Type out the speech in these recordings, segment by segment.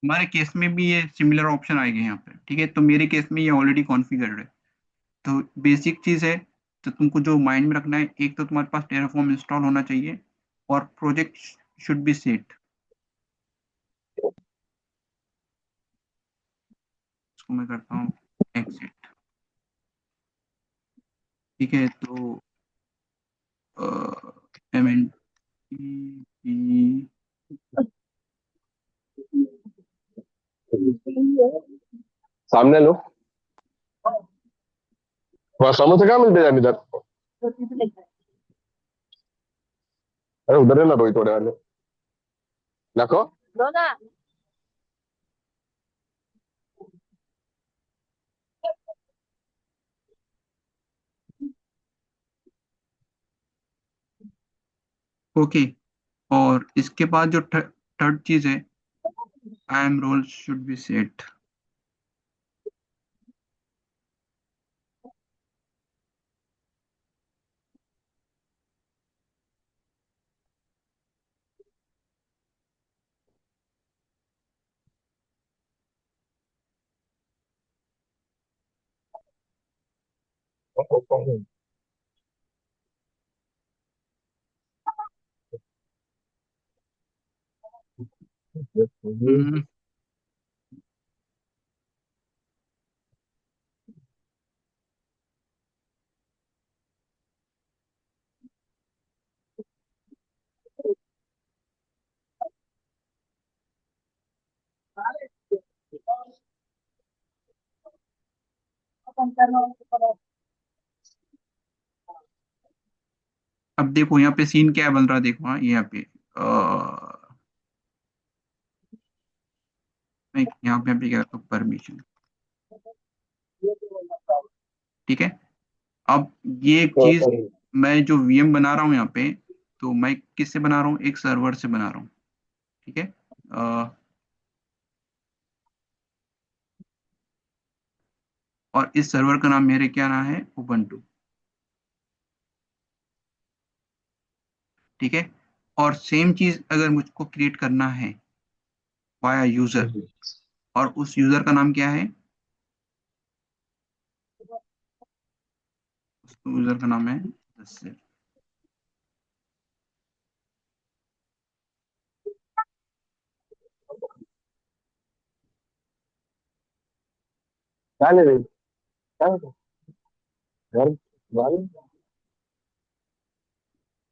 हमारे केस में भी ये सिमिलर ऑप्शन आएंगे यहाँ पे, ठीक है। तो मेरे केस में ये ऑलरेडी कॉन्फ़िगर्ड है। तो बेसिक चीज़ है, तो तुमको जो माइंड में रखना है, एक तो तुम्हारे पास टेराफॉर्म इंस्टॉल होना चाहिए, और प्रोजेक्ट शुड बी सेट। इसको मैं करता हूँ एक्सेट। ठीक है, तो एम एन टी, सामने लो। वहाँ समोसे कहाँ मिलते हैं इधर? अरे उधर है ना रोई थोड़े वाले। रखो। ओके। और इसके बाद जो थर्ड चीज़ है, IAM role should be set. अब देखो यहाँ पे सीन क्या बन रहा है, देखो, हाँ, यहाँ पे मैं यहाँ पे क्या करता हूँ, परमिशन। ठीक है। अब ये एक चीज, मैं जो वीएम बना रहा हूँ यहाँ पे, तो मैं किससे बना रहा हूँ, एक सर्वर से बना रहा हूँ। ठीक है। और इस सर्वर का नाम, मेरे क्या नाम है, उबंटू। ठीक है। और सेम चीज अगर मुझको क्रिएट करना है वाया यूजर, और उस यूजर का नाम क्या है, उस यूजर का नाम है दस्सेर। क्या ले रही? क्या घर वाले?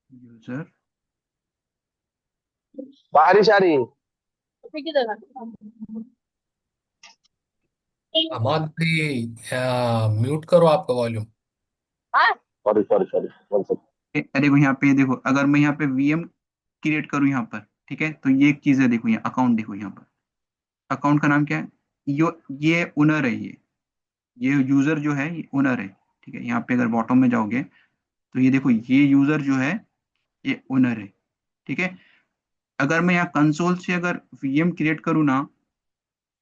यूजर। बारिश आ रही है। अमाद भाई, म्यूट करो आपका volume. Sorry sorry sorry, one second. अरे देखो यहाँ पे, देखो अगर मैं यहाँ पे वीएम क्रिएट करूँ यहाँ पर, ठीक है, तो ये एक चीज है, देखो यहाँ अकाउंट, देखो यहाँ पर अकाउंट का नाम क्या है, ये ओनर है, ये यूजर जो है ये ओनर है। ठीक है, यहाँ पे अगर बॉटम में जाओगे, तो ये देखो, ये यूजर जो है ये ओनर है। ठीक है। अगर मैं यहाँ कंसोल से अगर वीएम क्रिएट करूँ ना,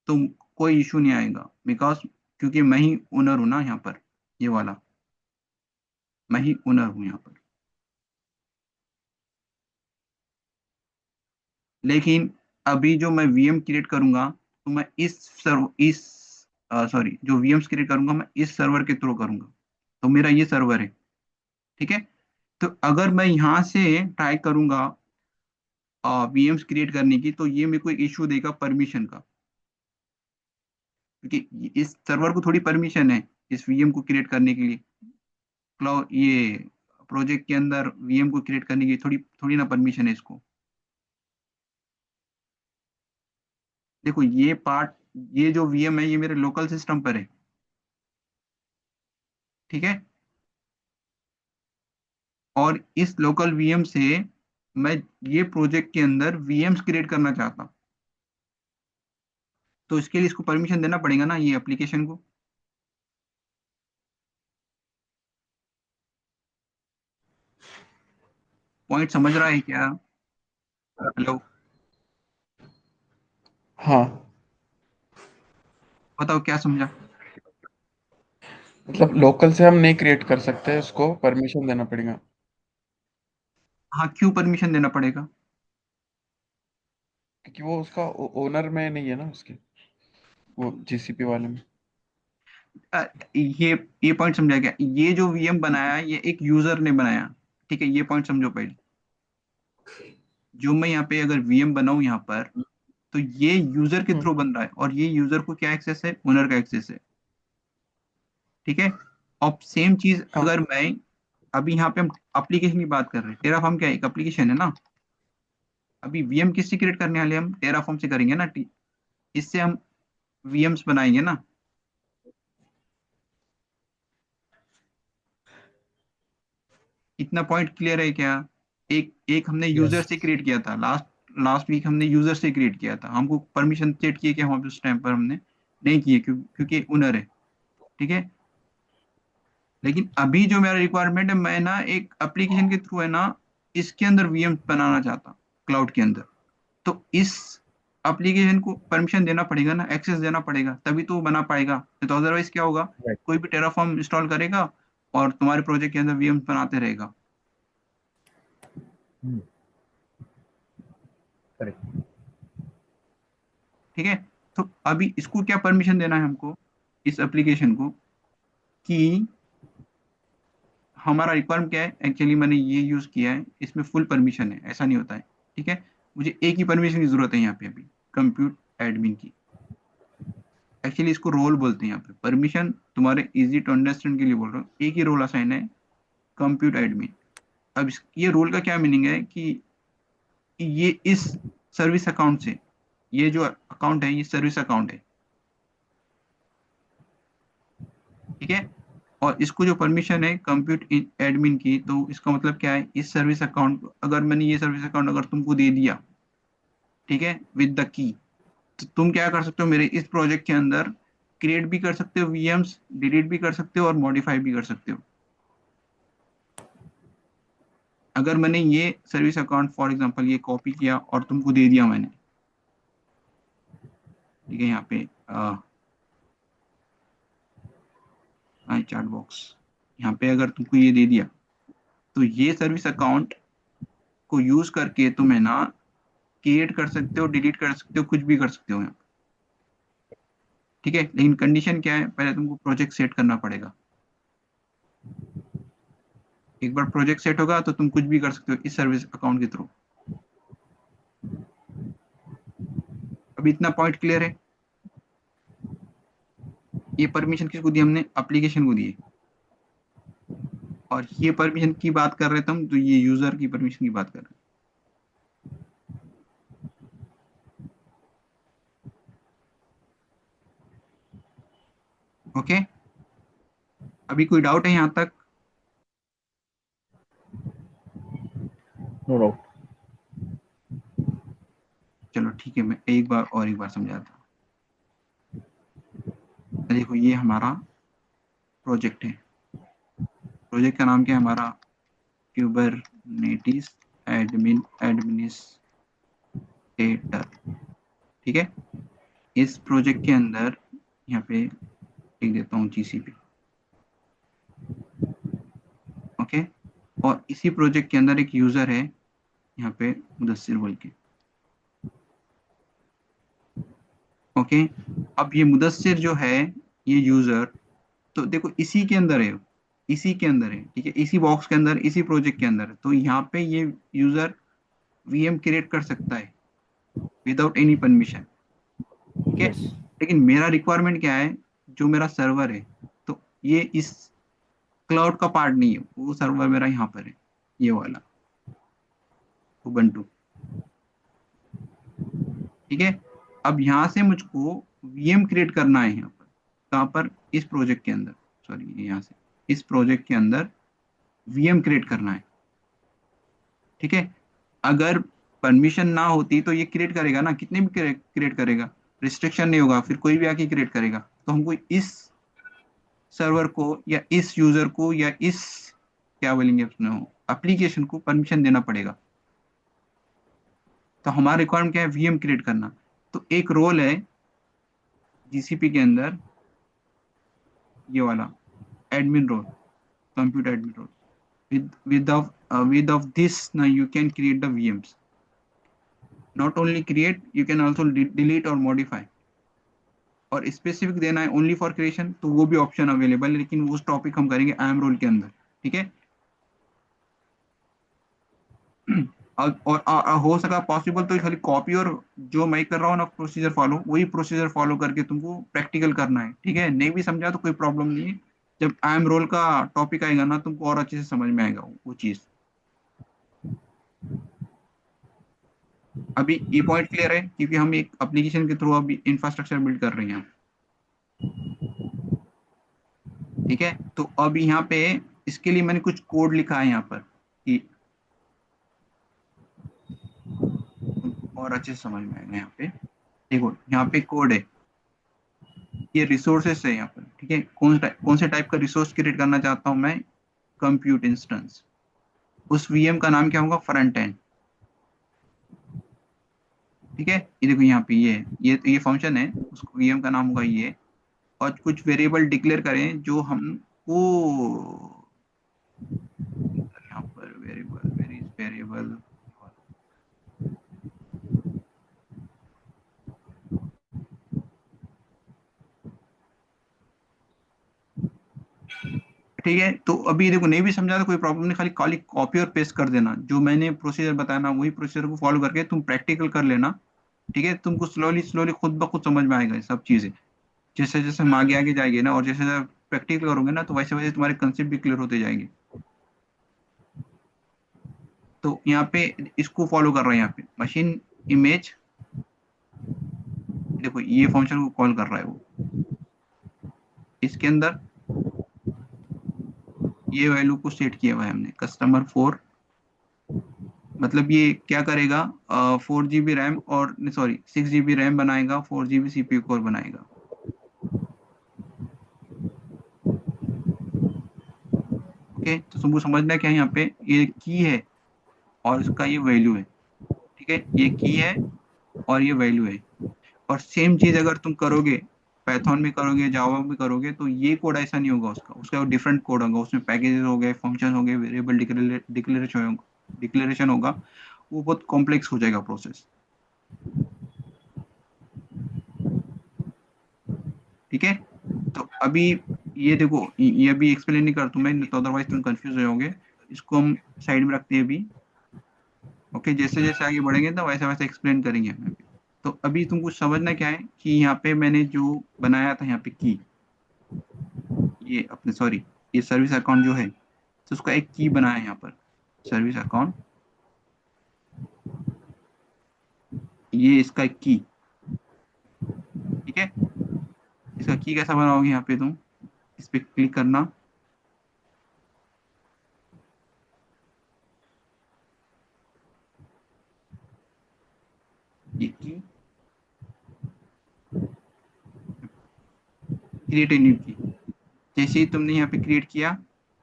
तो कोई इशू नहीं आएगा, बिकॉज क्योंकि मैं ही ओनर हूँ ना यहाँ पर, ये वाला, मैं ही ओनर हूँ यहाँ पर। लेकिन अभी जो मैं वीएम क्रिएट करूंगा, तो मैं इस सॉरी, जो वीएम्स क्रिएट करूंगा मैं इस सर्वर के थ्रू करूंगा। तो मेरा ये सर्वर है। ठीक है। तो अगर मैं यहाँ से ट्राई करूंगा वीएम्स क्रिएट करने की, तो ये मेरे को इशू देगा परमिशन का, क्योंकि इस सर्वर को थोड़ी परमिशन है इस वीएम को क्रिएट करने के लिए। क्लाउड, ये प्रोजेक्ट के अंदर वीएम को क्रिएट करने की थोड़ी थोड़ी ना परमिशन है इसको। देखो ये पार्ट, ये जो वीएम है ये मेरे लोकल सिस्टम पर है। ठीक है। और इस लोकल वीएम से मैं ये प्रोजेक्ट के अंदर वीएम्स क्रिएट करना चाहता हूँ, तो इसके लिए इसको परमिशन देना पड़ेगा ना, ये एप्लीकेशन को। पॉइंट समझ रहा है क्या? हेलो। हाँ, बताओ क्या समझा। मतलब लोकल से हम नहीं क्रिएट कर सकते, उसको परमिशन देना पड़ेगा। हाँ, क्यों परमिशन देना पड़ेगा? क्योंकि वो उसका ओनर में नहीं है ना उसके, वो जीसीपी वाले में। अ, ये पॉइंट समझा गया। ये जो वीएम बनाया ये एक यूजर ने बनाया, ठीक है, ये पॉइंट समझो पहले। जो मैं यहाँ पे अगर वीएम बनाऊं यहाँ पर, तो ये यूजर के हम्म। थ्रू बन रहा है, और ये यूजर को क्या एक्सेस है, ओनर का एक्सेस है, ठीक है। अब सेम चीज हाँ। अगर मैं, अभी यहाँ पे हम एप्लीकेशन की बात कर रहे हैं, टेराफॉर्म क्या है, एक एप्लीकेशन है ना। अभी वीएम किससे क्रिएट करने वाले हैं, हम टेराफॉर्म से करेंगे ना, इससे हम वीएम्स बनाएंगे ना। इतना पॉइंट क्लियर है क्या? एक एक हमने यूजर यस। से क्रिएट किया था, लास्ट लास्ट वीक हमने यूजर से क्रिएट किया था, हमको परमिशन सेट किए कि हम उस टाइम पर हमने नहीं किए, क्योंकि ओनर है, ठीक है। लेकिन अभी जो मेरा रिक्वायरमेंट है, मैं ना एक एप्लीकेशन के थ्रू है ना, इसके अंदर वीएम बनाना चाहता हूँ, क्लाउड के अंदर। तो इस एप्लीकेशन को परमिशन देना पड़ेगा ना, एक्सेस देना पड़ेगा, तभी तो वो बना पाएगा, नहीं तो अदरवाइज क्या होगा, राइट। कोई भी टेराफॉर्म इंस्टॉल करेगा और तुम्हारे प्रोजेक्ट के अंदर वीएम बनाते रहेगा। करेक्ट। ठीक है। तो अभी इसको क्या परमिशन देना है हमको, इस एप्लीकेशन को, कि हमारा रिक्वायरमेंट क्या है, एक्चुअली मैंने ये यूज किया है, इसमें फुल परमिशन है, ऐसा नहीं होता है, ठीक है। मुझे एक ही परमिशन की जरूरत है यहाँ पे अभी, कंप्यूट एडमिन की। एक्चुअली इसको रोल बोलते हैं यहाँ पे, परमिशन तुम्हारे इजी टू अंडरस्टैंड के लिए बोल रहा हूँ, एक ही रोल असाइन है, कंप्यूट एडमिन। अब ये रोल का क्या मीनिंग है कि ये इस सर्विस अकाउंट से, ये जो अकाउंट है ये सर्विस अकाउंट है, ठीक है। और इसको जो परमिशन है कंप्यूट एडमिन की, तो इसका मतलब क्या है, इस सर्विस अकाउंट, अगर मैंने ये सर्विस अकाउंट अगर तुमको दे दिया, ठीक है, विद द की, तो तुम क्या कर सकते हो, मेरे इस प्रोजेक्ट के अंदर क्रिएट भी कर सकते हो वीएम्स, डिलीट भी कर सकते हो और मॉडिफाई भी कर सकते हो। अगर मैंने ये सर्विस अकाउंट फॉर एग्जांपल ये कॉपी किया और तुमको दे दिया मैंने, ठीक है, यहाँ पे चैट बॉक्स, यहाँ पे अगर तुमको ये दे दिया, तो ये सर्विस अकाउंट को यूज करके तुम है ना क्रिएट कर सकते हो, डिलीट कर सकते हो, कुछ भी कर सकते हो यहाँ, ठीक है। लेकिन कंडीशन क्या है, पहले तुमको प्रोजेक्ट सेट करना पड़ेगा। एक बार प्रोजेक्ट सेट होगा तो तुम कुछ भी कर सकते हो इस सर्विस अकाउंट के थ्रू। अभी इतना पॉइंट क्लियर है? ये परमिशन किसको दी हमने, एप्लीकेशन को दी। और ये परमिशन की बात कर रहे थे हम, तो ये यूजर की परमिशन की बात कर रहे हैं, ओके। अभी कोई डाउट है यहाँ तक? No no. चलो ठीक है, मैं एक बार और एक बार समझाता हूँ। देखो ये हमारा प्रोजेक्ट है, प्रोजेक्ट का नाम क्या है हमारा, क्यूबरनेटिस एडमिनिस्ट्रेटर, ठीक है। इस प्रोजेक्ट के अंदर यहाँ पे लिख देता हूँ जीसीपी, ओके। और इसी प्रोजेक्ट के अंदर एक यूजर है यहाँ पे, मुदस्सिर बोल के, ओके। अब ये मुदस्सिर जो है, ये यूजर, तो देखो इसी के अंदर है, इसी के अंदर है, ठीक है, इसी बॉक्स के अंदर, इसी प्रोजेक्ट के अंदर है। तो यहाँ पे ये यूजर वीएम क्रिएट कर सकता है विदाउट एनी परमिशन, ठीक है। यस। लेकिन मेरा रिक्वायरमेंट क्या है, जो मेरा सर्वर है, तो ये इस क्लाउड का पार्ट नहीं है, वो सर्वर मेरा यहाँ पर है, ये वाला उबंटू, ठीक है। अब यहाँ से मुझको वीएम क्रिएट करना है यहाँ पर, कहाँ पर, इस प्रोजेक्ट के अंदर, सॉरी यहाँ से, इस प्रोजेक्ट के अंदर वीएम क्रिएट करना है, ठीक है। अगर परमिशन ना होती तो ये क्रिएट करेगा ना, कितने भी क्रिएट करेगा, रिस्ट्रिक्शन नहीं होगा, फिर कोई भी आके क्रिएट करेगा। तो हमको इस सर्वर को या इस यूजर को या इस, क्या बोलेंगे उसमें, एप्लीकेशन को परमिशन देना पड़ेगा। तो हमारा रिक्वायरमेंट क्या है, वीएम क्रिएट करना। तो एक रोल है जीसीपी के अंदर, ये वाला admin role, computer admin role, with of this now you can create the VMs, not only create, you can also delete और मॉडिफाई। और स्पेसिफिक देना है ओनली फॉर क्रिएशन, तो वो भी ऑप्शन अवेलेबल है, लेकिन उस टॉपिक हम करेंगे आई एम रोल के अंदर। ठीक है। और हो सका पॉसिबल तो खाली कॉपी, और जो मैं कर रहा हूँ ना प्रोसीजर फॉलो, वही प्रोसीजर फॉलो करके तुमको प्रैक्टिकल करना है। ठीक है, नहीं भी समझा तो कोई प्रॉब्लम नहीं है, जब आई एम रोल का टॉपिक आएगा ना तुमको और अच्छे से समझ में आएगा वो चीज। अभी ये पॉइंट क्लियर है, क्योंकि हम एक एप्लीकेशन के थ्रू अभी इंफ्रास्ट्रक्चर बिल्ड कर रहे हैं। ठीक है, तो अब यहाँ पे इसके लिए मैंने कुछ कोड लिखा है यहाँ पर कि तुमको और अच्छे से समझ में आएगा। यहाँ पे देखो, यहाँ पे कोड है, ये रिसोर्सेस है यहाँ पर। ठीक है, कौन से टाइप का रिसोर्स क्रिएट करना चाहता हूँ मैं, कंप्यूट इंस्टेंस। उस वीएम का नाम क्या होगा, फ्रंट एंड। ठीक है, ये देखो यहाँ पे ये फंक्शन है, उसको वीएम का नाम होगा ये। और कुछ वेरिएबल डिक्लेयर करें जो हमको, यहाँ पर वेरिएबल, वेर इज वेरिएबल, ठीक है। तो अभी देखो, नहीं भी समझा तो कोई प्रॉब्लम नहीं, खाली खाली कॉपी और पेस्ट कर देना, जो मैंने प्रोसीजर बताया ना वही प्रोसीजर को फॉलो करके तुम प्रैक्टिकल कर लेना। ठीक है, तुमको स्लोली स्लोली खुद ब खुद समझ में आएगा ये सब चीजें। जैसे जैसे हम आगे आगे जाएंगे ना, और जैसे जैसे प्रैक्टिकल करोगे ना, तो वैसे वैसे तुम्हारे कंसेप्ट भी क्लियर होते जाएंगे। तो यहाँ पे इसको फॉलो कर रहे हैं, यहाँ पे मशीन इमेज, देखो ये फंक्शन को कॉल कर रहा है वो। इसके अंदर ये वैल्यू को सेट किया हुआ है हमने, कस्टमर 4। मतलब ये क्या करेगा, 4 GB रैम, और सॉरी 6 GB रैम बनाएगा, 4 GB CPU कोर बनाएगा। ओके, तो तुमको समझना है क्या है, यहाँ पे ये की है और इसका ये वैल्यू है। ठीक है, ये की है और ये वैल्यू है। और सेम चीज अगर तुम करोगे, पाइथन में करोगे, जावा में करोगे, तो ये कोड ऐसा नहीं होगा, उसका उसका डिफरेंट कोड होगा, उसमें पैकेजेस हो गए, फंक्शन हो गए, वेरिएबल डिक्लेरेशन होगा, वो बहुत कॉम्प्लेक्स हो जाएगा प्रोसेस। ठीक है, तो अभी ये देखो, ये अभी एक्सप्लेन नहीं कर तुम्हें, नहीं तो अदरवाइज तुम कंफ्यूज हो जाओगे। इसको हम साइड में रखते हैं अभी। ओके, जैसे जैसे आगे बढ़ेंगे तो वैसे वैसे एक्सप्लेन करेंगे हम यहाँ पे। तो अभी तुमको समझना क्या है कि यहाँ पे मैंने जो बनाया था यहाँ पे की, ये अपने सॉरी, ये सर्विस अकाउंट जो है, तो उसका एक की बनाया है यहाँ पर, सर्विस अकाउंट। ये इसका एक की। ठीक है, इसका की कैसा बनाओगे, यहाँ पे तुम इस पे क्लिक करना, ये की, क्रिएट ए न्यू की। जैसे ही तुमने यहाँ पे क्रिएट किया,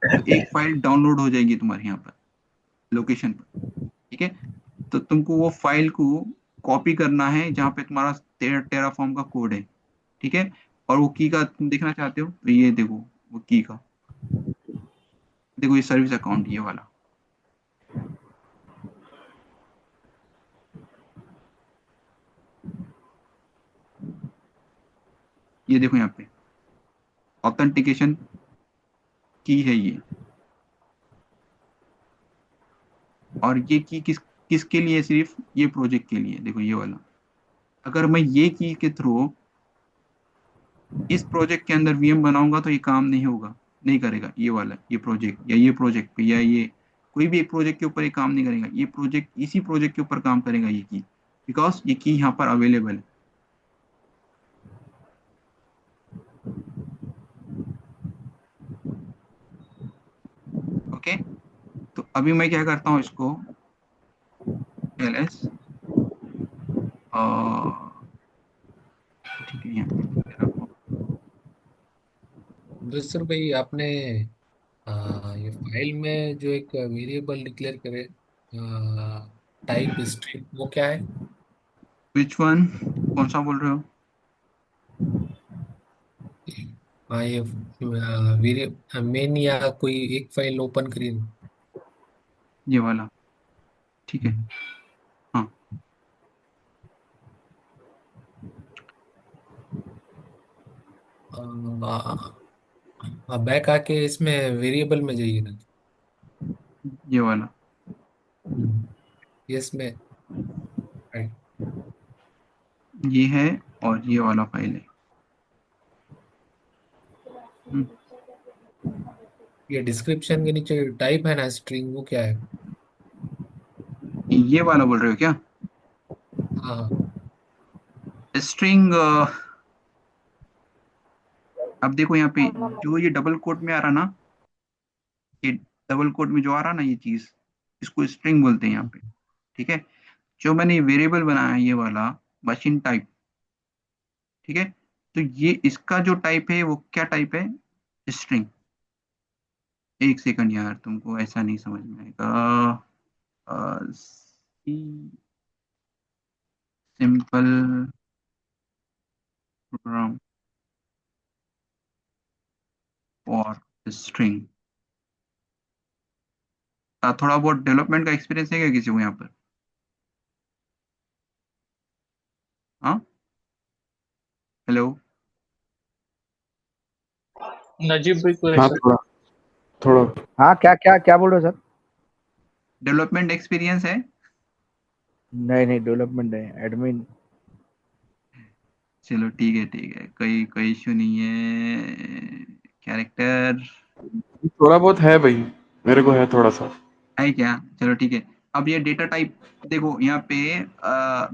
तो एक फाइल डाउनलोड हो जाएगी तुम्हारे यहाँ पर, लोकेशन पर। ठीक है, तो तुमको वो फाइल को कॉपी करना है जहाँ पे तुम्हारा टेराफॉर्म का कोड है। ठीक है, और वो की का तुम देखना चाहते हो, तो ये देखो वो की का, देखो ये सर्विस अकाउंट ये वाला। ये देखो यहाँ पे ऑथेंटिकेशन की है ये। और ये की किसके लिए है, सिर्फ ये प्रोजेक्ट के लिए, देखो ये वाला। अगर मैं ये की के थ्रू इस प्रोजेक्ट के अंदर वीएम बनाऊंगा तो ये काम नहीं होगा, नहीं करेगा ये वाला, ये प्रोजेक्ट या ये प्रोजेक्ट पे, या ये कोई भी एक प्रोजेक्ट के ऊपर ये काम नहीं करेगा, ये प्रोजेक्ट इसी प्रोजेक्ट के ऊपर काम करेगा ये की, बिकॉज ये की यहाँ पर अवेलेबल है। ओके, तो अभी मैं क्या करता हूँ इसको, एलएस, ठीक है यहाँ पे रखो। दूसर भाई, आपने ये फाइल में जो एक वेरिएबल डिक्लेयर करे, टाइप स्ट्रिंग, वो क्या है? विच वन, कौन सा बोल रहे हो, हाँ, ये वेरिए मेन या कोई एक फाइल ओपन करिए। ये वाला। ठीक है, हाँ, बैक आके इसमें वेरिएबल में जाइए ना। ये वाला। ये इसमें right। ये है और ये वाला फाइल है। हम्म, ये डिस्क्रिप्शन के नीचे टाइप है ना स्ट्रिंग, वो क्या है? ये वाला बोल रहे हो क्या? हाँ हाँ। स्ट्रिंग। अब देखो यहाँ पे जो ये डबल कोट में आ रहा ना, ये डबल कोट में जो आ रहा ना ये चीज, इसको स्ट्रिंग बोलते हैं यहाँ पे। ठीक है। जो मैंने वेरिएबल बनाया है ये वाला, मशीन टाइप। ठीक है। तो ये इसका जो टाइप है वो क्या टाइप है? स्ट्रिंग। एक सेकंड यार, तुमको ऐसा नहीं समझ में आएगा। Simple program for string. थोड़ा बहुत डेवलपमेंट का एक्सपीरियंस है क्या किसी को यहाँ पर? हाँ। हेलो। नजीब भाई को है हाँ सर। थोड़ा थोड़ा। हाँ, क्या क्या क्या बोल रहे हो सर? डेवलपमेंट एक्सपीरियंस है? नहीं नहीं, डेवलपमेंट है, एडमिन। चलो ठीक है, कोई कोई इशू नहीं है। कैरेक्टर थोड़ा बहुत है भाई, मेरे को है थोड़ा सा। है क्या? चलो ठीक है। अब ये डेटा टाइप देखो यहाँ पे,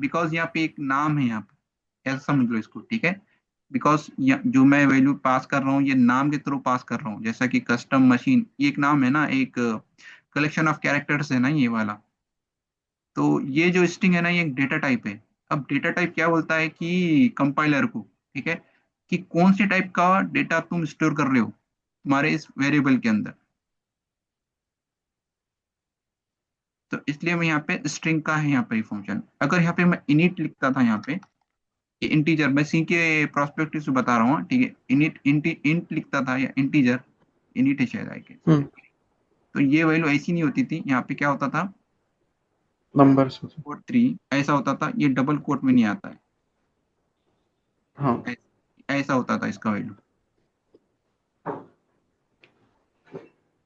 बिकॉज यहाँ पे एक नाम है यहाँ पे, ऐसा समझ लो इसको। ठीक है। बिकॉज जो मैं वैल्यू पास कर रहा हूँ ये नाम के थ्रू पास कर रहा हूँ, जैसा कि कस्टम मशीन, ये एक नाम है ना, एक कलेक्शन ऑफ कैरेक्टर्स है ना ये वाला। तो ये जो स्ट्रिंग है ना ये एक डेटा टाइप है। अब डेटा टाइप क्या बोलता है कि कंपाइलर को, ठीक है, कि कौन से टाइप का डेटा तुम स्टोर कर रहे हो तुम्हारे इस वेरिएबल के अंदर। तो इसलिए मैं यहाँ पे स्ट्रिंग का है यहाँ पे फंक्शन। अगर यहाँ पे मैं इनिट लिखता था यहाँ पे, ये इंटीजर, मैं सी के प्रोस्पेक्टिव से बता रहा हूँ, ठीक है, इनिट इंट लिखता था या इंटीजर, इनिट है शायद आई के। हम्म। तो ये वैल्यू ऐसी नहीं होती थी, यहाँ पे क्या होता था, नंबर। कोड 3 ऐसा होता था, ये डबल कोट में नहीं आता है। हाँ। ऐसा होता था इसका वैल्यू,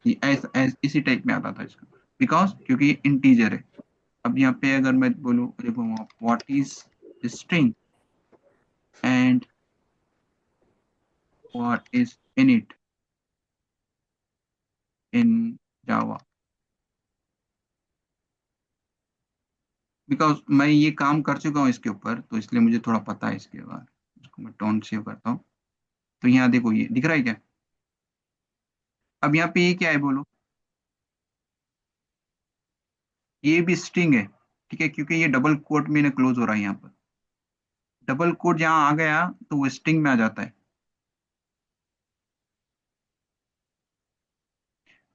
ये इसी टाइप में आता था इसका, बिकॉज क्योंकि ये इंटीजर है। अब यहाँ पे अगर मैं बोलूँ, देखो what is string and what is init in Java, because मैं ये काम कर चुका हूँ इसके ऊपर, तो इसलिए मुझे थोड़ा पता है इसके बारे में। इसको मैं टोन सेव करता हूँ। तो यहाँ देखो ये दिख रहा है क्या? अब यहाँ पे ये क्या है बोलो? ये भी स्ट्रिंग है, ठीक है, क्योंकि ये डबल कोट में ना क्लोज हो रहा है यहाँ पर। डबल कोट जहाँ आ गया तो वो स्ट्रिंग में आ जाता है।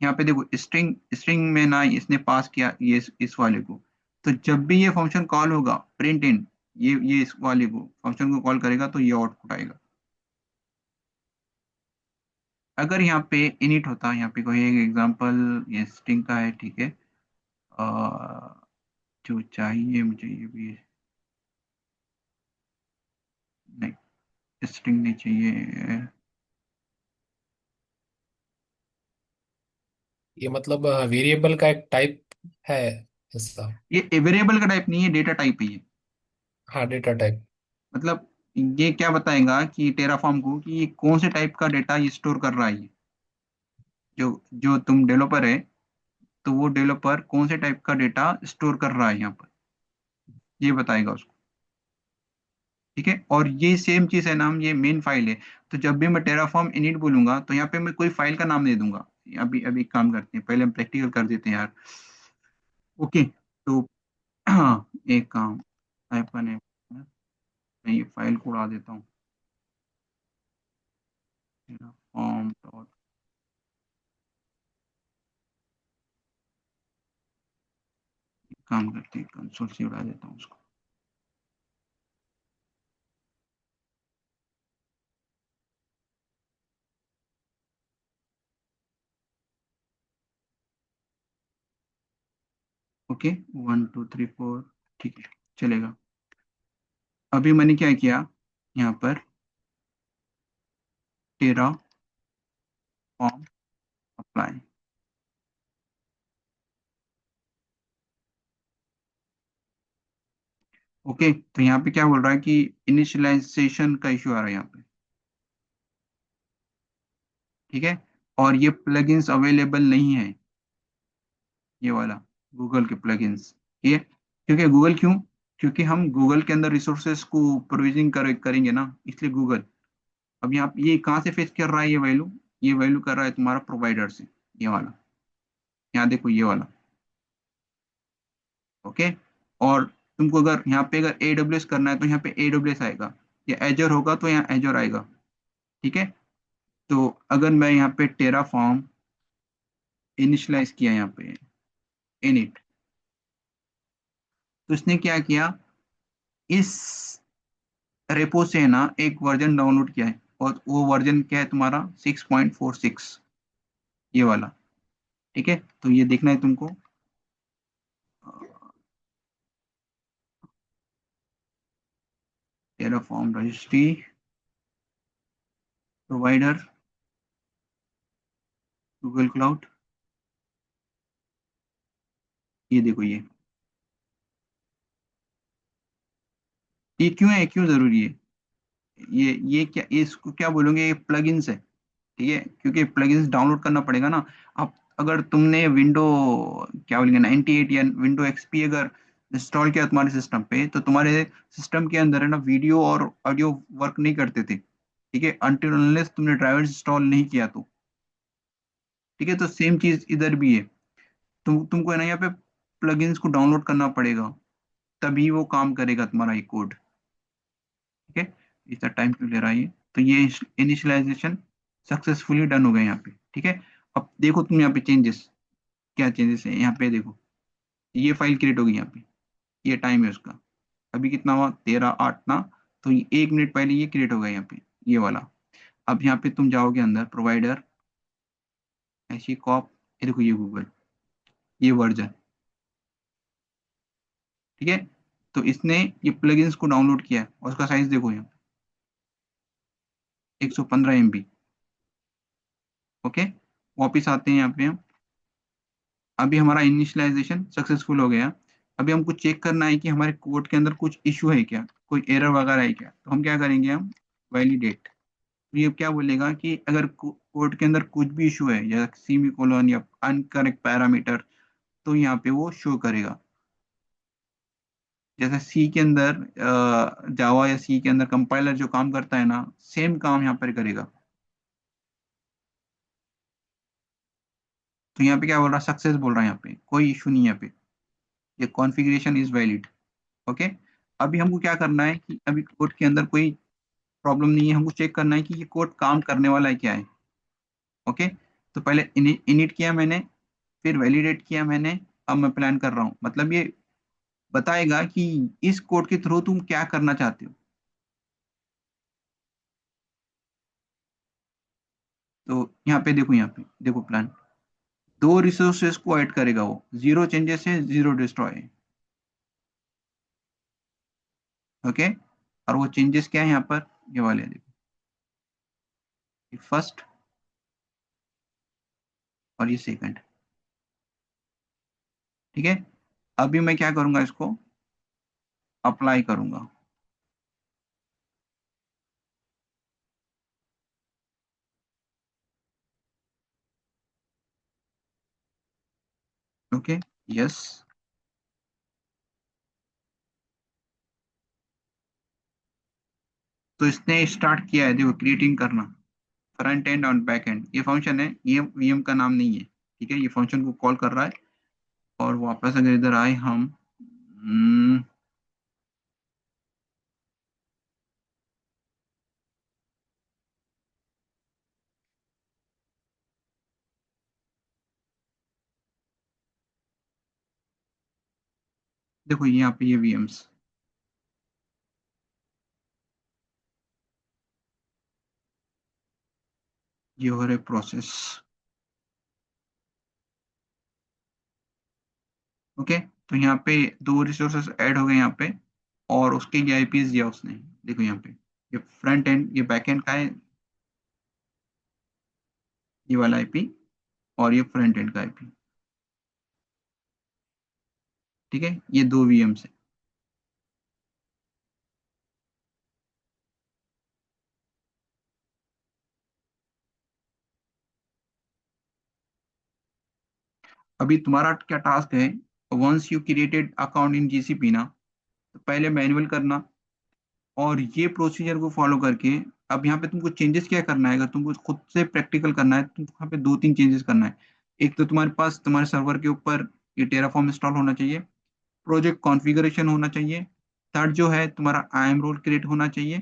यहाँ पे देखो स्ट्रिंग, स्ट्रिंग में ना इसने पास किया ये इस वाले को। तो जब भी ये फंक्शन कॉल होगा प्रिंट इन, ये इस वाले को फंक्शन को कॉल करेगा तो ये आउटपुट आएगा। अगर यहाँ पे इनिट होता, यहाँ पे कोई एक एग्जांपल ये स्ट्रिंग का है, ठीक है, जो चाहिए मुझे ये भी, नहीं स्ट्रिंग नहीं चाहिए। ये मतलब वेरिएबल का एक टाइप है ऐसा? ये वेरिएबल का टाइप नहीं है, डेटा टाइप है ये। हाँ, डेटा टाइप। मतलब ये क्या बताएगा कि टेराफॉर्म को कि ये कौन से टाइप का डेटा ये स्टोर कर रहा है ये। जो जो तुम डेवलपर है, तो वो डेवलपर कौन से टाइप का डेटा स्टोर कर रहा है यहाँ पर, ये बताएगा उसको। ठीक है। और ये सेम चीज है, नाम ये मेन फाइल है। तो जब भी मैं टेराफॉर्म इनिट बोलूंगा तो यहाँ पे मैं कोई फाइल का नाम दे दूंगा। अभी अभी एक काम करते हैं, पहले हम प्रैक्टिकल कर देते हैं यार। ओके। तो हाँ, एक काम अपन है, मैं ये फाइल को उड़ा देता हूँ। टेराफॉर्म डॉट, काम करते हैं कंसोल से उड़ा देता हूँ उसको। ओके, 1 2 3 4, ठीक है, चलेगा। अभी मैंने क्या किया यहाँ पर, टेरा फॉर्म अप्लाई। ओके, तो यहाँ पे क्या बोल रहा है कि इनिशियलाइजेशन का इशू आ रहा है यहाँ पे, ठीक है। और ये प्लगइन्स अवेलेबल नहीं है, ये वाला गूगल के प्लगइन्स, ये क्योंकि गूगल क्यों, क्योंकि हम गूगल के अंदर रिसोर्सेज को प्रोविजनिंग करेंगे ना, इसलिए गूगल। अब यहाँ ये कहाँ से फेच कर रहा है, ये वैल्यू कर रहा है तुम्हारा प्रोवाइडर से, ये वाला, यहाँ देखो ये वाला। ओके, और तुमको अगर यहाँ पे अगर AWS करना है तो यहाँ पे AWS आएगा, या एजर होगा तो यहाँ एजर आएगा, ठीक है। तो अगर मैं यहाँ पे टेराफॉर्म इनिशियलाइज किया यहाँ पे इनिट, तो इसने क्या किया, इस रेपो से ना एक वर्जन डाउनलोड किया है, और वो वर्जन क्या है तुम्हारा 6.46, ये वाला, ठीक है। तो ये देखना है तुमको, Terraform registry provider Google cloud, ये देखो ये क्यों है, क्यों जरूरी है, ये क्या, इसको क्या बोलोगे, ये प्लगइन्स है, ठीक है, क्योंकि प्लगइन्स डाउनलोड करना पड़ेगा ना। अब अगर तुमने विंडो क्या बोलेंगे 98 या विंडो एक्सपी अगर इंस्टॉल किया तुम्हारे सिस्टम पे, तो तुम्हारे सिस्टम के अंदर है ना वीडियो और ऑडियो वर्क नहीं करते थे, ठीक है, अनटिल अनलेस तुमने ड्राइवर इंस्टॉल नहीं किया तो, ठीक है। तो सेम चीज इधर भी है, तुमको है ना यहाँ पे प्लगइन्स को डाउनलोड करना पड़ेगा, तभी वो काम करेगा तुम्हारा ये कोड, ठीक है। इतना टाइम क्यों ले रहा है ये, तो ये इनिशियलाइजेशन सक्सेसफुली डन हो गया यहाँ पे, ठीक है। अब देखो तुम यहाँ पे चेंजेस, क्या चेंजेस है यहाँ पे, देखो ये फाइल क्रिएट होगी यहाँ पे, ये टाइम है उसका, अभी कितना हुआ 13/8 ना, तो ये 1 मिनट पहले ये क्रिएट होगा यहाँ पे, ये वाला। अब यहाँ पे तुम जाओगे अंदर प्रोवाइडर ऐसी कॉप, ये देखो ये गूगल, ये वर्जन, ठीक है। तो इसने ये प्लगइन्स को डाउनलोड किया है, और उसका साइज देखो यहाँ 115 MB। ओके, वापिस आते हैं यहाँ पे हम, अभी हमारा इनिशियलाइजेशन सक्सेसफुल हो गया। अभी हमको चेक करना है कि हमारे कोड के अंदर कुछ इशू है क्या, कोई एरर वगैरह है क्या, तो हम क्या करेंगे, हम वैलिडेट, तो ये क्या बोलेगा कि अगर कोड के अंदर कुछ भी इशू है, या सेमी कोलन या अनकरेक्ट पैरामीटर, तो यहाँ पे वो शो करेगा। जैसे सी के अंदर, जावा या सी के अंदर कंपाइलर जो काम करता है ना, सेम काम यहाँ पर करेगा। तो यहाँ पे क्या बोल रहा है, सक्सेस बोल रहा है, यहाँ पे कोई इशू नहीं है, यहाँ पे ये कॉन्फ़िगरेशन इज वैलिड। ओके, अभी हमको क्या करना है कि अभी कोड के अंदर कोई प्रॉब्लम नहीं है, हमको चेक करना है कि ये कोड काम करने वाला है क्या है। ओके, तो पहले इनिट किया मैंने, फिर वैलिडेट किया मैंने, अब मैं प्लान कर रहा हूँ, मतलब ये बताएगा कि इस कोड के थ्रू तुम क्या करना चाहते हो। तो यहाँ पे देखो, यहाँ पे देखो प्लान, 2 रिसोर्सेज को ऐड करेगा वो, 0 चेंजेस है, 0 डिस्ट्रॉय है। ओके, और वो चेंजेस क्या है यहाँ पर, ये वाले देखो, फर्स्ट और ये सेकंड, ठीक है। अभी मैं क्या करूंगा, इसको अप्लाई करूंगा। ओके, यस, तो इसने स्टार्ट किया है, देखो क्रिएटिंग करना, फ्रंट एंड और बैक एंड, ये फंक्शन है, ये वीएम का नाम नहीं है, ठीक है, ये फंक्शन को कॉल कर रहा है। और वापस अगर इधर आए हम, देखो यहाँ पे ये वीएम्स, ये हो रहे प्रोसेस। ओके, तो यहाँ पे 2 रिसोर्सेस ऐड हो गए यहाँ पे, और उसके ये आईपीस दिया उसने, देखो यहाँ पे, ये फ्रंट एंड ये बैक एंड का है, ये वाला आईपी और ये फ्रंट एंड का आईपी। ठीक है, ये दो वीएम है। अभी तुम्हारा क्या टास्क है, once you created account in GCP ना, तो पहले मैनुअल करना, और ये प्रोसीजर को फॉलो करके अब यहाँ पे तुमको चेंजेस क्या करना है, अगर तुमको खुद से प्रैक्टिकल करना है, तुमको यहाँ पे दो तीन चेंजेस करना है। एक तो तुम्हारे पास तुम्हारे सर्वर के ऊपर ये टेराफॉर्म इंस्टॉल होना चाहिए, प्रोजेक्ट कॉन्फ़िगरेशन होना चाहिए, थर्ड जो है तुम्हारा आई एम रोल क्रिएट होना चाहिए,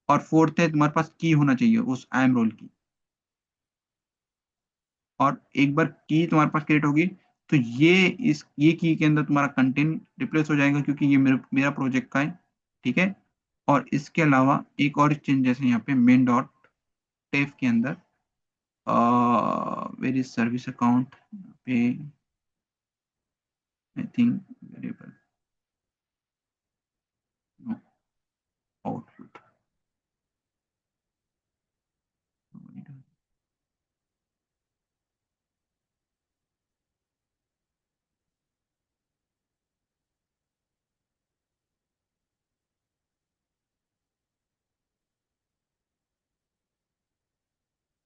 और फोर्थ है तुम्हारे पास की होना चाहिए उस आई एम रोल की। और एक बार की तुम्हारे पास क्रिएट होगी, तो ये की के अंदर तुम्हारा कंटेंट रिप्लेस हो जाएगा, क्योंकि ये मेरा प्रोजेक्ट का है। ठीक है, और इसके अलावा एक और चेंजेस है यहाँ पे मेन डॉट टेफ के अंदर, वेरी सर्विस अकाउंट पे, I think variable output.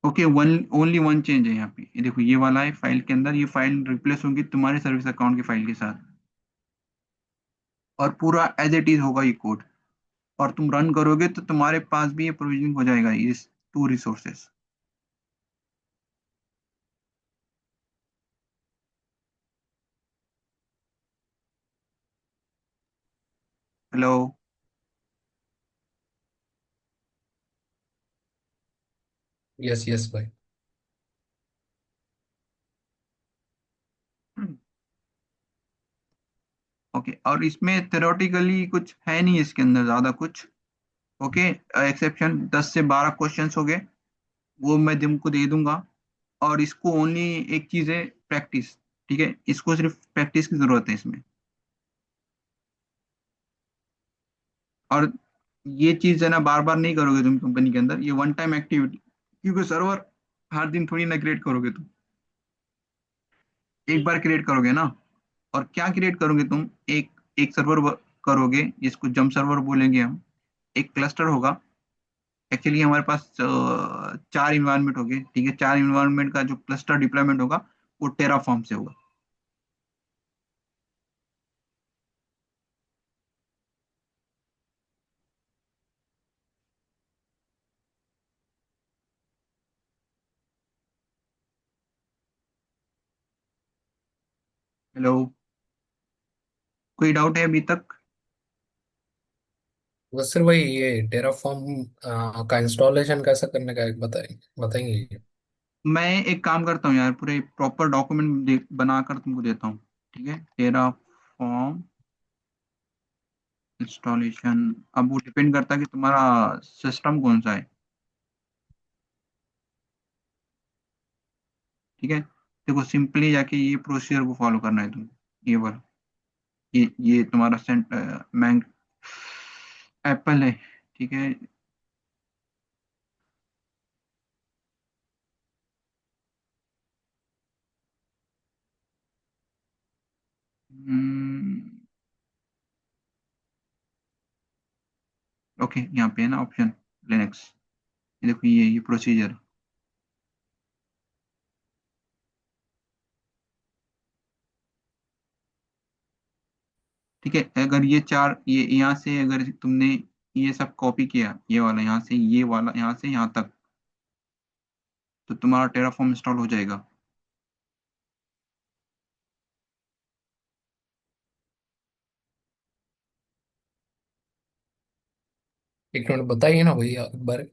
Okay, one only one change है यहाँ पे, ये देखो ये वाला है फाइल के अंदर, ये फाइल रिप्लेस होगी तुम्हारे सर्विस अकाउंट की फाइल के साथ, और पूरा एज इट इज होगा ये कोड, और तुम रन करोगे तो तुम्हारे पास भी ये प्रोविजनिंग हो जाएगा इस two resources. Hello. Yes yes भाई। ओके, और इसमें थ्योरेटिकली कुछ है नहीं इसके अंदर ज्यादा कुछ। ओके, एक्सेप्शन 10 से 12 क्वेश्चंस हो गए, वो मैं तुमको दे दूंगा, और इसको ओनली एक चीज है, प्रैक्टिस। ठीक है, इसको सिर्फ प्रैक्टिस की जरूरत है इसमें। और ये चीज है ना, बार बार नहीं करोगे तुम कंपनी के अंदर, ये वन टाइम एक्टिविटी, क्योंकि सर्वर हर दिन थोड़ी ना क्रिएट करोगे तुम, एक बार क्रिएट करोगे ना। और क्या क्रिएट करोगे तुम, एक एक सर्वर करोगे, जिसको जंप सर्वर बोलेंगे हम। एक क्लस्टर होगा, एक्चुअली हमारे पास 4 इन्वायरमेंट हो गए। ठीक है, 4 इन्वायरमेंट का जो क्लस्टर डिप्लॉयमेंट होगा वो टेराफॉर्म से होगा। हेलो, कोई डाउट है अभी तक? बस सर भाई, ये टेराफॉर्म का इंस्टॉलेशन कैसा करने का एक बताएंगे? मैं एक काम करता हूँ यार, पूरे प्रॉपर डॉक्यूमेंट बनाकर तुमको देता हूँ। ठीक है, टेराफॉर्म इंस्टॉलेशन, अब वो डिपेंड करता है कि तुम्हारा सिस्टम कौन सा है। ठीक है, देखो सिंपली जाके ये प्रोसीजर को फॉलो करना है तुम, ये वाला, ये तुम्हारा सेंट मैंग एप्पल है। ठीक है। ओके, यहाँ पे है ना ऑप्शन लिनक्स, ये देखो ये प्रोसीजर। ठीक है, अगर ये चार, ये यहाँ से अगर तुमने ये सब कॉपी किया, ये वाला यहाँ से, ये वाला यहाँ से यहाँ तक, तो तुम्हारा टेराफॉर्म इंस्टॉल हो जाएगा। एक मिनट बताइए ना भैया एक बार।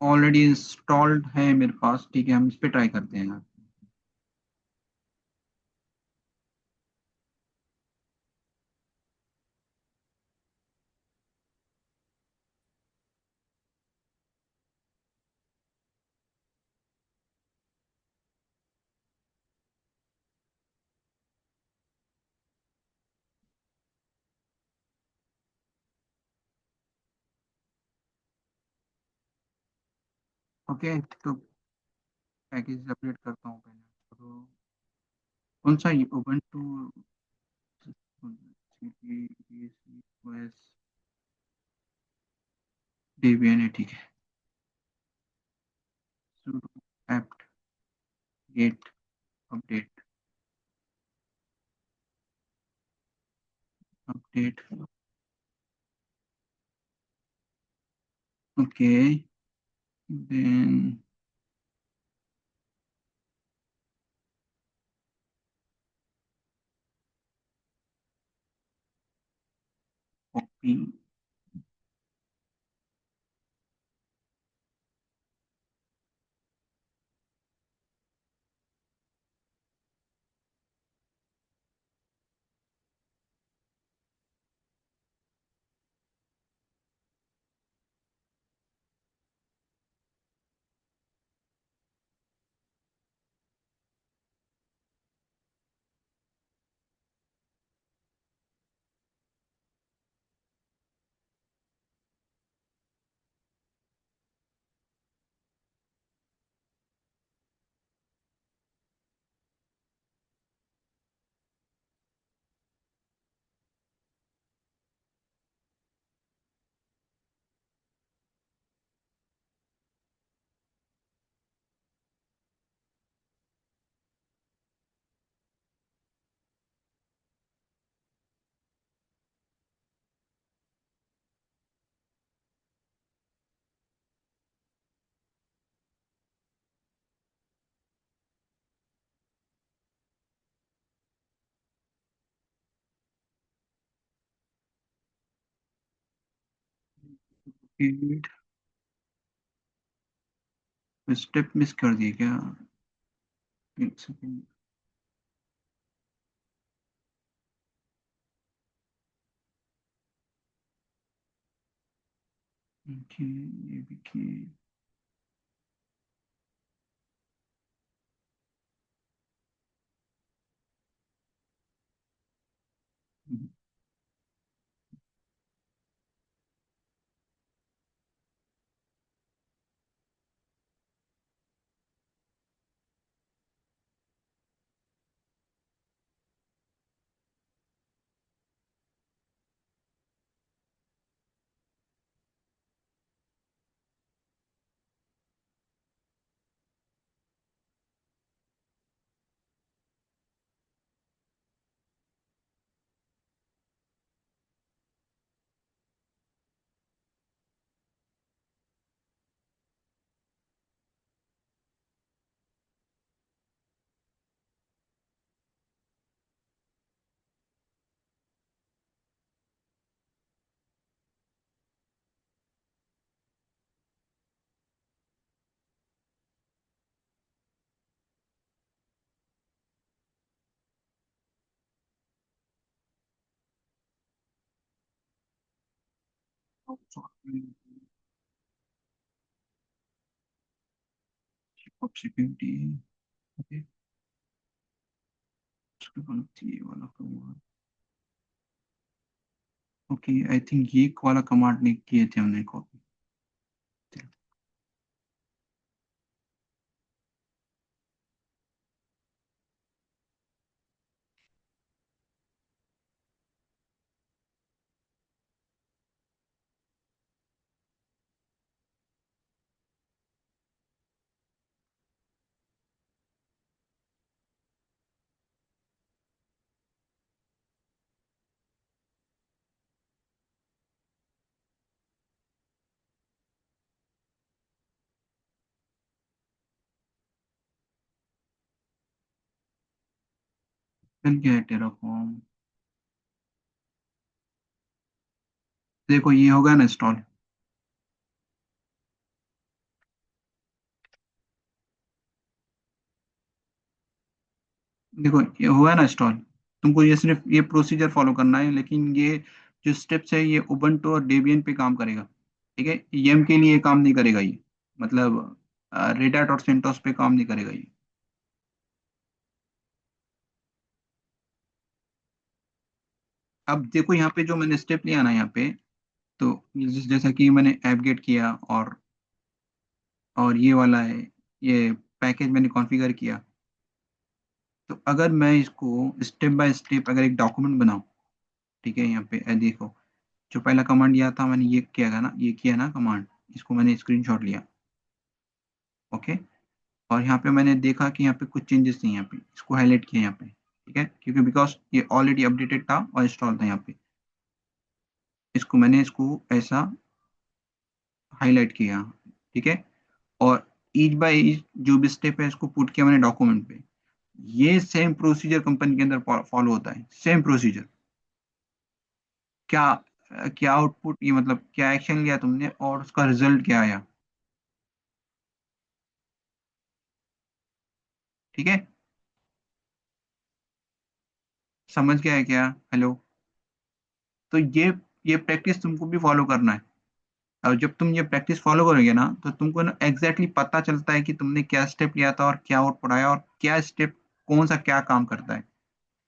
ऑलरेडी इंस्टॉल्ड है मेरे पास। ठीक है, हम इस पे ट्राई करते हैं यार। ओके, तो पैकेज अपडेट करता हूँ पहले तो। कौन सा ये उबंटू ओएस डेबियन है, ठीक है। sudo apt get update update okay, then copy step miss कर दिए क्या? एक सेकंड। ओके, ये भी किए। सिक्योरिटी, ओके, उसके बाद ये वाला कमांड। ओके, आई थिंक ये वाला कमांड नहीं किए थे हमने कॉपी। मिल गया है टेराफॉर्म। देखो ये होगा ना इंस्टॉल। देखो ये हुआ ना इंस्टॉल। तुमको ये सिर्फ ये प्रोसीजर फॉलो करना है, लेकिन ये जो स्टेप्स है ये उबंटू और डेबियन पे काम करेगा। ठीक है, यम के लिए काम नहीं करेगा ये। मतलब रेड हैट और सेंटोस पे काम नहीं करेगा ये। अब देखो यहाँ पे जो मैंने स्टेप लिया ना यहाँ पे, तो जैसा कि मैंने ऐप गेट किया और और ये वाला है, ये पैकेज मैंने कॉन्फ़िगर किया। तो अगर मैं इसको स्टेप बाय स्टेप अगर एक डॉक्यूमेंट बनाऊं, ठीक है, यहाँ पे देखो, जो पहला कमांड दिया था मैंने, ये किया था ना, ये किया ना कमांड, इसको मैंने स्क्रीनशॉट लिया। ओके, और यहाँ पे मैंने देखा कि यहाँ पे कुछ चेंजेस नहीं, यहाँ पे इसको हाईलाइट किया यहाँ पे, ठीक है, क्योंकि बिकॉज ये ऑलरेडी अपडेटेड था और इंस्टॉल था यहाँ पे, इसको मैंने इसको ऐसा हाईलाइट किया, ठीक है। और ईच बाय ईच जो भी स्टेप है इसको पुट किया मैंने डॉक्यूमेंट पे। ये सेम प्रोसीजर कंपनी के अंदर फॉलो होता है, सेम प्रोसीजर। क्या क्या आउटपुट, ये मतलब क्या एक्शन लिया तुमने और उसका रिजल्ट क्या आया, ठीक है, समझ गया है क्या? हेलो। तो ये प्रैक्टिस तुमको भी फॉलो करना है। और जब तुम ये प्रैक्टिस फॉलो करोगे ना, तो तुमको ना एग्जैक्टली पता चलता है कि तुमने क्या स्टेप लिया था और क्या आउटपुट आया, और क्या स्टेप कौन सा क्या काम करता है।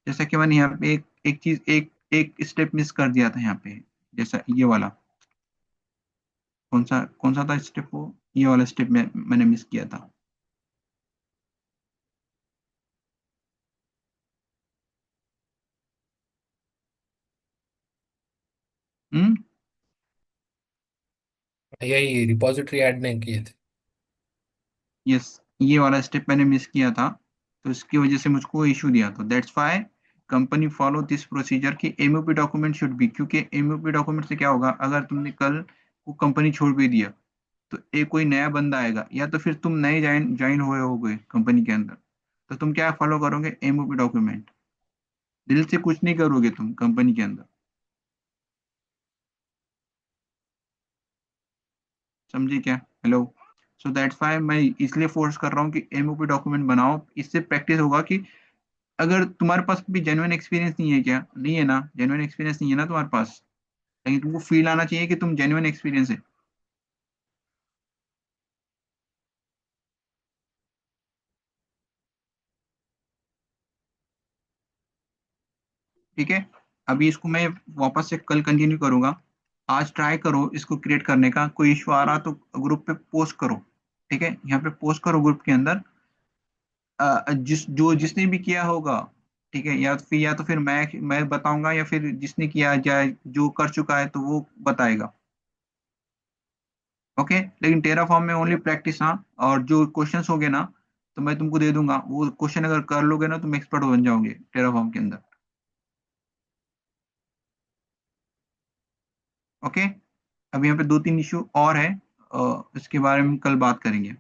जैसा कि मैंने यहाँ पे एक चीज, एक स्टेप मिस कर दिया था यहाँ पे, जैसा ये वाला, कौन सा था स्टेप, वो ये वाला स्टेप मैंने मिस किया था। हम्म। यही रिपॉजिटरी ऐड नहीं किए थे। यस, ये वाला स्टेप मैंने मिस किया था, तो इसकी वजह से मुझको इशू दिया। तो that's why company follow this procedure कि एमओपी डॉक्यूमेंट शुड बी, क्योंकि एमओपी डॉक्यूमेंट से क्या होगा, अगर तुमने कल वो कंपनी छोड़ भी दिया, तो एक कोई नया बंदा आएगा, या तो फिर तुम नए ज्वाइन ज्वाइन हुए होगे कंपनी के अंदर, तो तुम क्या फॉलो करोगे, एमओपी डॉक्यूमेंट। दिल से कुछ नहीं करोगे तुम कंपनी के अंदर, समझे क्या? हेलो। सो दैट्स व्हाई मैं इसलिए फोर्स कर रहा हूँ कि एमओपी डॉक्यूमेंट बनाओ, इससे प्रैक्टिस होगा कि अगर तुम्हारे पास भी जेन्युइन एक्सपीरियंस नहीं है, क्या नहीं है ना, जेन्युइन एक्सपीरियंस नहीं है ना तुम्हारे पास, लेकिन तुमको फील आना चाहिए कि तुम जेन्युइन एक्सपीरियंस है, ठीक है। अभी इसको मैं वापस से कल कंटिन्यू करूंगा। आज ट्राई करो इसको क्रिएट करने का, कोई इशू आ रहा तो ग्रुप पे पोस्ट करो, ठीक है, यहाँ पे पोस्ट करो ग्रुप के अंदर। जिसने भी किया होगा, ठीक है, या तो फिर मैं बताऊंगा, या फिर जिसने किया जाए, जो कर चुका है तो वो बताएगा। ओके, लेकिन टेराफॉर्म में ओनली प्रैक्टिस, हाँ। और जो क्वेश्चंस होंगे ना, तो मैं तुमको दे दूंगा, वो क्वेश्चन अगर कर लोगे ना, तुम एक्सपर्ट बन जाओगे टेराफॉर्म के अंदर। ओके, अब यहाँ पे दो तीन इशू और है, इसके बारे में कल बात करेंगे।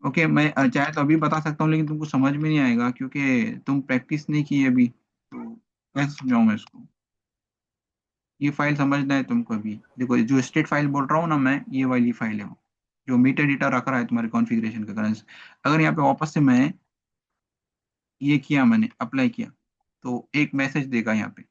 ओके, मैं चाहे तो अभी बता सकता हूँ, लेकिन तुमको समझ में नहीं आएगा क्योंकि तुम प्रैक्टिस नहीं की है अभी, तो कैसे समझाऊँ इसको। ये फाइल समझना है तुमको। अभी देखो, जो स्टेट फाइल बोल रहा हूँ ना मैं, ये वाली फाइल है वो, जो मीटर डेटा रख रहा है तुम्हारे कॉन्फ़िगरेशन का करंट। अगर यहाँ पे वापस से मैं ये किया, मैंने अप्लाई किया, तो एक मैसेज देगा यहाँ पे,